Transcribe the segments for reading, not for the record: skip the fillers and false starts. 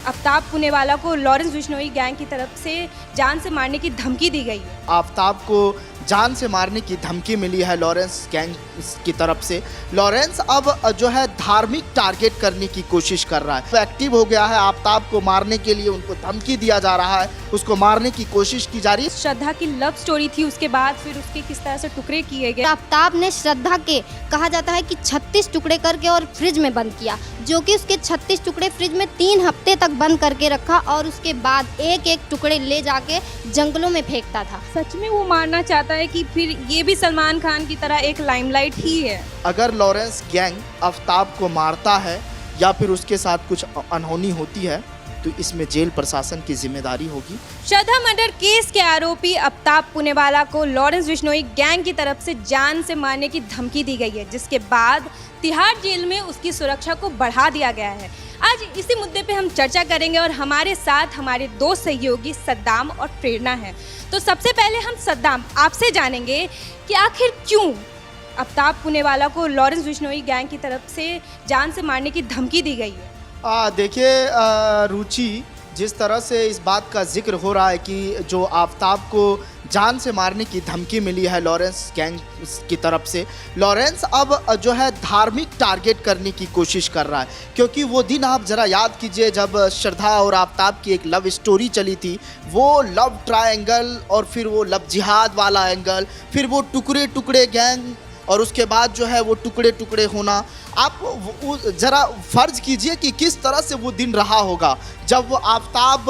आफ्ताब पुनेवाला को Lawrence Bishnoi gang की तरफ से जान से मारने की धमकी दी गई है। आफ्ताब को जान से मारने की धमकी मिली है लॉरेंस गैंग की तरफ से। लॉरेंस अब जो है धार्मिक टारगेट करने की कोशिश कर रहा है, वो एक्टिव हो गया है। आफ्ताब को मारने के लिए उनको धमकी दिया जा रहा है, उसको मारने की कोशिश की जा रही है। श्रद्धा की लव स्टोरी थी, उसके बाद फिर उसके किस तरह से टुकड़े किए गए। आफ्ताब ने श्रद्धा के कहा जाता है कि 36 टुकड़े करके और फ्रिज में बंद किया, जो कि उसके 36 टुकड़े फ्रिज में 3 हफ्ते तक बंद करके रखा और उसके बाद एक एक टुकड़े ले जाके जंगलों में फेंकता था। सच में वो मारना चाहता है कि फिर ये भी सलमान खान की तरह एक लाइमलाइट ही है। अगर लॉरेंस गैंग आफ्ताब को मारता है या फिर उसके साथ कुछ अनहोनी होती है तो इसमें जेल प्रशासन की जिम्मेदारी होगी। श्रद्धा मर्डर केस के आरोपी आफ्ताब पुनेवाला को लॉरेंस बिश्नोई गैंग की तरफ से जान से मारने की धमकी दी गई है, जिसके बाद तिहाड़ जेल में उसकी सुरक्षा को बढ़ा दिया गया है। आज इसी मुद्दे पे हम चर्चा करेंगे और हमारे साथ हमारे दो सहयोगी सद्दाम और प्रेरणा हैं। तो सबसे पहले हम सद्दाम आपसे जानेंगे कि आखिर क्यों आफ्ताब पुनेवाला को लॉरेंस बिश्नोई गैंग की तरफ से जान से मारने की धमकी दी गई है। देखिए रुचि, जिस तरह से इस बात का जिक्र हो रहा है कि जो आफ्ताब को जान से मारने की धमकी मिली है लॉरेंस गैंग की तरफ से, लॉरेंस अब जो है धार्मिक टारगेट करने की कोशिश कर रहा है। क्योंकि वो दिन आप ज़रा याद कीजिए जब श्रद्धा और आफ्ताब की एक लव स्टोरी चली थी, वो लव ट्रायंगल और फिर वो लव जिहाद वाला एंगल, फिर वो टुकड़े टुकड़े गैंग और उसके बाद जो है वो टुकड़े टुकड़े होना। आप ज़रा फर्ज कीजिए कि किस तरह से वो दिन रहा होगा जब वो आफ्ताब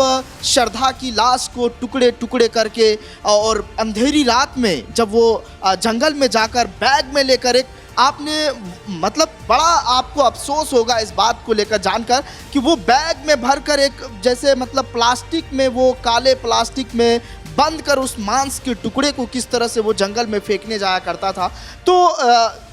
श्रद्धा की लाश को टुकड़े टुकड़े करके और अंधेरी रात में जब वो जंगल में जाकर बैग में लेकर एक आपने मतलब बड़ा आपको अफसोस होगा इस बात को लेकर जानकर कि वो बैग में भरकर एक जैसे मतलब प्लास्टिक में, वो काले प्लास्टिक में बंद कर उस मांस के टुकड़े को किस तरह से वो जंगल में फेंकने जाया करता था। तो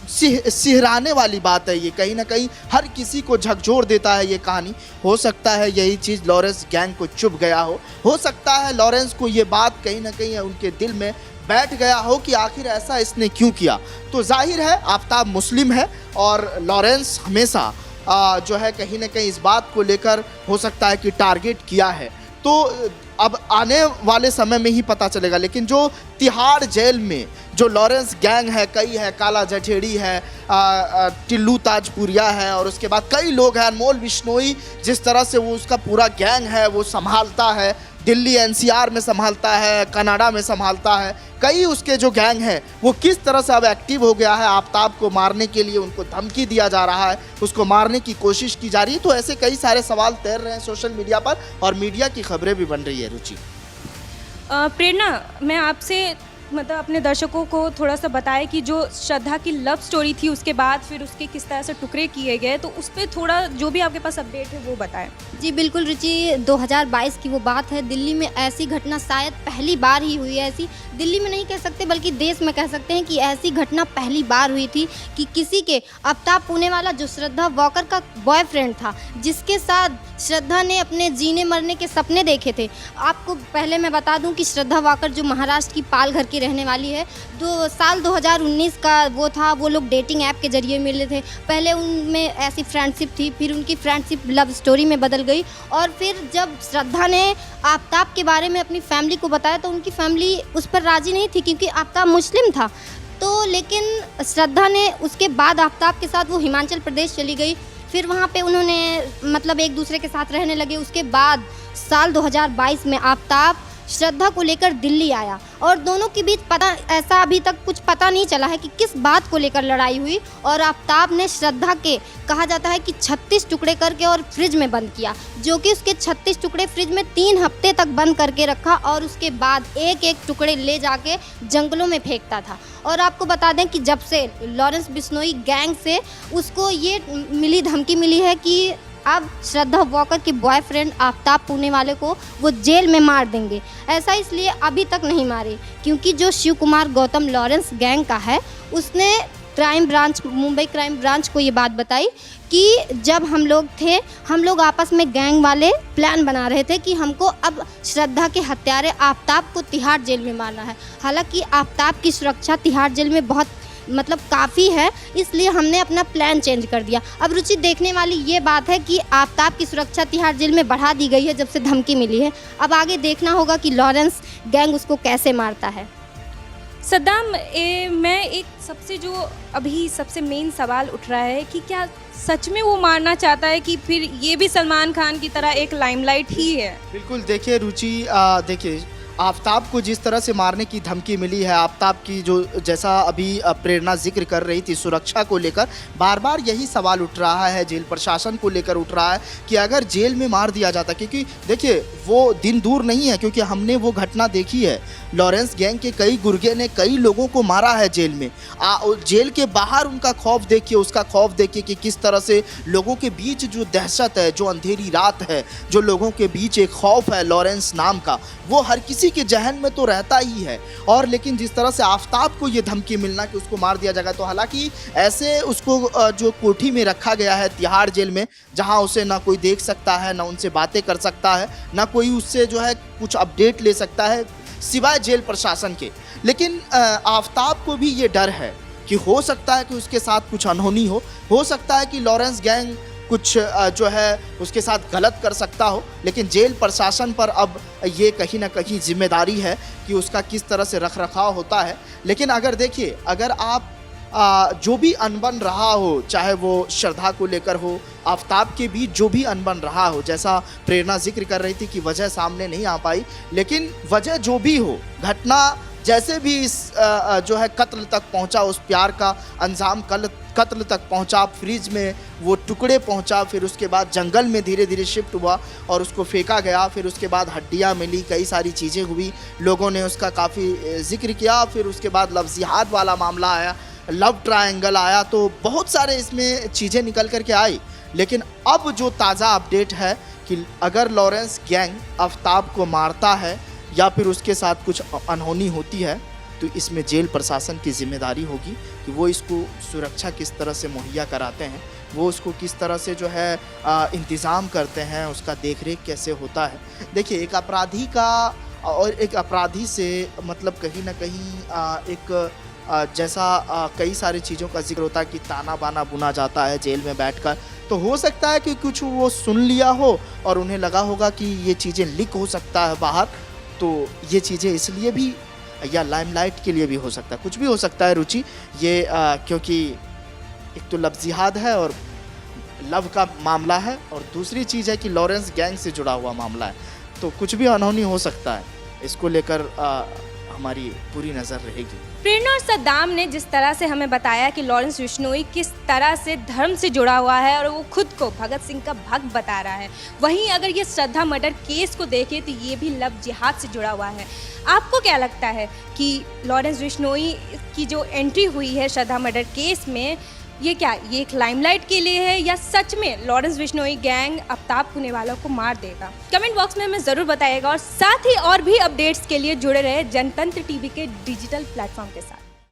सिहराने वाली बात है ये, कहीं ना कहीं हर किसी को झकझोर देता है ये कहानी। हो सकता है यही चीज़ लॉरेंस गैंग को चुभ गया हो सकता है लॉरेंस को ये बात कहीं ना कहीं उनके दिल में बैठ गया हो कि आखिर ऐसा इसने क्यों किया। तो जाहिर है आफ्ताब मुस्लिम है और लॉरेंस हमेशा जो है कहीं ना कहीं इस बात को लेकर हो सकता है कि टारगेट किया है। तो अब आने वाले समय में ही पता चलेगा। लेकिन जो तिहाड़ जेल में जो लॉरेंस गैंग है, कई है, काला जठेड़ी है, टिल्लू ताजपुरिया है और उसके बाद कई लोग हैं, अनमोल बिश्नोई जिस तरह से वो उसका पूरा गैंग है वो संभालता है, दिल्ली एनसीआर में संभालता है, कनाडा में संभालता है, कई उसके जो गैंग हैं वो किस तरह से अब एक्टिव हो गया है। आफ्ताब को मारने के लिए उनको धमकी दिया जा रहा है, उसको मारने की कोशिश की जा रही है। तो ऐसे कई सारे सवाल तैर रहे हैं सोशल मीडिया पर और मीडिया की खबरें भी बन रही है। रुचि, प्रेरणा, मैं आपसे मतलब अपने दर्शकों को थोड़ा सा बताएं कि जो श्रद्धा की लव स्टोरी थी उसके बाद फिर उसके किस तरह से टुकड़े किए गए, तो उस पर थोड़ा जो भी आपके पास अपडेट है वो बताएं। जी बिल्कुल रुचि, 2022 की वो बात है। दिल्ली में ऐसी घटना शायद पहली बार ही हुई है। ऐसी दिल्ली में नहीं कह सकते बल्कि देश में कह सकते हैं कि ऐसी घटना पहली बार हुई थी कि किसी के आफ्ताब पुनेवाला जो श्रद्धा वॉकर का बॉयफ्रेंड था, जिसके साथ श्रद्धा ने अपने जीने मरने के सपने देखे थे। आपको पहले मैं बता दूं कि श्रद्धा वॉकर जो महाराष्ट्र की पालघर की रहने वाली है, साल 2019 का वो था, वो लोग डेटिंग ऐप के जरिए मिले थे। पहले उनमें ऐसी फ्रेंडशिप थी, फिर उनकी फ्रेंडशिप लव स्टोरी में बदल गई और फिर जब श्रद्धा ने आफ्ताब के बारे में अपनी फैमिली को बताया तो उनकी फैमिली उस पर राज़ी नहीं थी क्योंकि आफ्ताब मुस्लिम था। तो लेकिन श्रद्धा ने उसके बाद आफ्ताब के साथ वो हिमाचल प्रदेश चली गई, फिर वहाँ पे उन्होंने मतलब एक दूसरे के साथ रहने लगे। उसके बाद साल 2022 में आफ्ताब श्रद्धा को लेकर दिल्ली आया और दोनों के बीच ऐसा अभी तक कुछ पता नहीं चला है कि किस बात को लेकर लड़ाई हुई। और आफ्ताब ने श्रद्धा के कहा जाता है कि 36 टुकड़े करके और फ्रिज में बंद किया, जो कि उसके 36 टुकड़े फ्रिज में 3 हफ्ते तक बंद करके रखा और उसके बाद एक एक टुकड़े ले जाके जंगलों में फेंकता था। और आपको बता दें कि जब से लॉरेंस बिश्नोई गैंग से उसको ये धमकी मिली है कि अब श्रद्धा वॉकर के बॉयफ्रेंड आफ्ताब पुनेवाले को वो जेल में मार देंगे। ऐसा इसलिए अभी तक नहीं मारे क्योंकि जो शिव कुमार गौतम लॉरेंस गैंग का है, उसने मुंबई क्राइम ब्रांच को ये बात बताई कि जब हम लोग आपस में गैंग वाले प्लान बना रहे थे कि हमको अब श्रद्धा के हत्यारे आफ्ताब को तिहाड़ जेल में मारना है। हालांकि आफ्ताब की सुरक्षा तिहाड़ जेल में बहुत मतलब काफ़ी है, इसलिए हमने अपना प्लान चेंज कर दिया। अब रुचि, देखने वाली ये बात है कि आफताब की सुरक्षा तिहाड़ जेल में बढ़ा दी गई है जब से धमकी मिली है। अब आगे देखना होगा कि लॉरेंस गैंग उसको कैसे मारता है। सद्दाम, मैं एक अभी सबसे मेन सवाल उठ रहा है कि क्या सच में वो मारना चाहता है कि फिर ये भी सलमान खान की तरह एक लाइमलाइट ही है? बिल्कुल, देखिए रुचि, देखिए आफताब को जिस तरह से मारने की धमकी मिली है, आफताब की जो जैसा अभी प्रेरणा जिक्र कर रही थी सुरक्षा को लेकर, बार बार यही सवाल उठ रहा है, जेल प्रशासन को लेकर उठ रहा है कि अगर जेल में मार दिया जाता, क्योंकि देखिए वो दिन दूर नहीं है, क्योंकि हमने वो घटना देखी है। लॉरेंस गैंग के कई गुर्गे ने कई लोगों को मारा है जेल में। जेल के बाहर उनका खौफ देखिए, उसका खौफ देखिए कि किस तरह से लोगों के बीच जो दहशत है, जो अंधेरी रात है, जो लोगों के बीच एक खौफ है लॉरेंस नाम का, वो हर किसी के जहन में तो रहता ही है। और लेकिन जिस तरह से आफताब को ये धमकी मिलना कि उसको मार दिया जाएगा, तो हालांकि ऐसे उसको जो कोठी में रखा गया है तिहाड़ जेल में, जहां उसे ना कोई देख सकता है, ना उनसे बातें कर सकता है, ना कोई उससे जो है कुछ अपडेट ले सकता है सिवाय जेल प्रशासन के। लेकिन आफताब को भी ये डर है कि हो सकता है कि उसके साथ कुछ अनहोनी हो सकता है कि लॉरेंस गैंग कुछ जो है उसके साथ गलत कर सकता हो। लेकिन जेल प्रशासन पर अब ये कहीं ना कहीं जिम्मेदारी है कि उसका किस तरह से रख रखाव होता है। लेकिन अगर देखिए, अगर आप जो भी अनबन रहा हो, चाहे वो श्रद्धा को लेकर हो, आफताब के बीच जो भी अनबन रहा हो, जैसा प्रेरणा जिक्र कर रही थी कि वजह सामने नहीं आ पाई, लेकिन वजह जो भी हो, घटना जैसे भी इस जो है कत्ल तक पहुंचा, उस प्यार का अंजाम कत्ल तक पहुंचा, फ्रिज में वो टुकड़े पहुंचा, फिर उसके बाद जंगल में धीरे धीरे शिफ्ट हुआ और उसको फेंका गया, फिर उसके बाद हड्डियां मिली, कई सारी चीज़ें हुई, लोगों ने उसका काफ़ी जिक्र किया, फिर उसके बाद लफ्ज़ियात वाला मामला आया, लव ट्रायंगल आया, तो बहुत सारे इसमें चीज़ें निकल कर के आई। लेकिन अब जो ताज़ा अपडेट है कि अगर लॉरेंस गैंग आफताब को मारता है या फिर उसके साथ कुछ अनहोनी होती है, तो इसमें जेल प्रशासन की जिम्मेदारी होगी कि वो इसको सुरक्षा किस तरह से मुहैया कराते हैं, वो उसको किस तरह से जो है इंतज़ाम करते हैं, उसका देखरेख कैसे होता है। देखिए, एक अपराधी का और एक अपराधी से मतलब कहीं ना कहीं एक जैसा कई सारी चीज़ों का जिक्र होता है कि ताना बाना बुना जाता है जेल में बैठकर, तो हो सकता है कि कुछ वो सुन लिया हो और उन्हें लगा होगा कि ये चीज़ें लीक हो सकता है बाहर, तो ये चीज़ें इसलिए भी, या लाइमलाइट के लिए भी हो सकता है, कुछ भी हो सकता है रुचि ये, क्योंकि एक तो लफ्ज़ियात है और लव का मामला है, और दूसरी चीज़ है कि लॉरेंस गैंग से जुड़ा हुआ मामला है, तो कुछ भी अनहोनी हो सकता है। इसको लेकर हमारी पूरी नज़र रहेगी। प्रेरणा और सद्दाम ने जिस तरह से हमें बताया कि लॉरेंस बिश्नोई किस तरह से धर्म से जुड़ा हुआ है और वो खुद को भगत सिंह का भक्त बता रहा है, वहीं अगर ये श्रद्धा मर्डर केस को देखें तो ये भी लव जिहाद से जुड़ा हुआ है। आपको क्या लगता है कि लॉरेंस बिश्नोई की जो एंट्री हुई है श्रद्धा मर्डर केस में, ये एक लाइमलाइट के लिए है या सच में लॉरेंस बिश्नोई गैंग आफताब पुनेवाला को मार देगा? कमेंट बॉक्स में हमें ज़रूर बताइएगा और साथ ही और भी अपडेट्स के लिए जुड़े रहे जनतंत्र टीवी के डिजिटल प्लेटफॉर्म के साथ।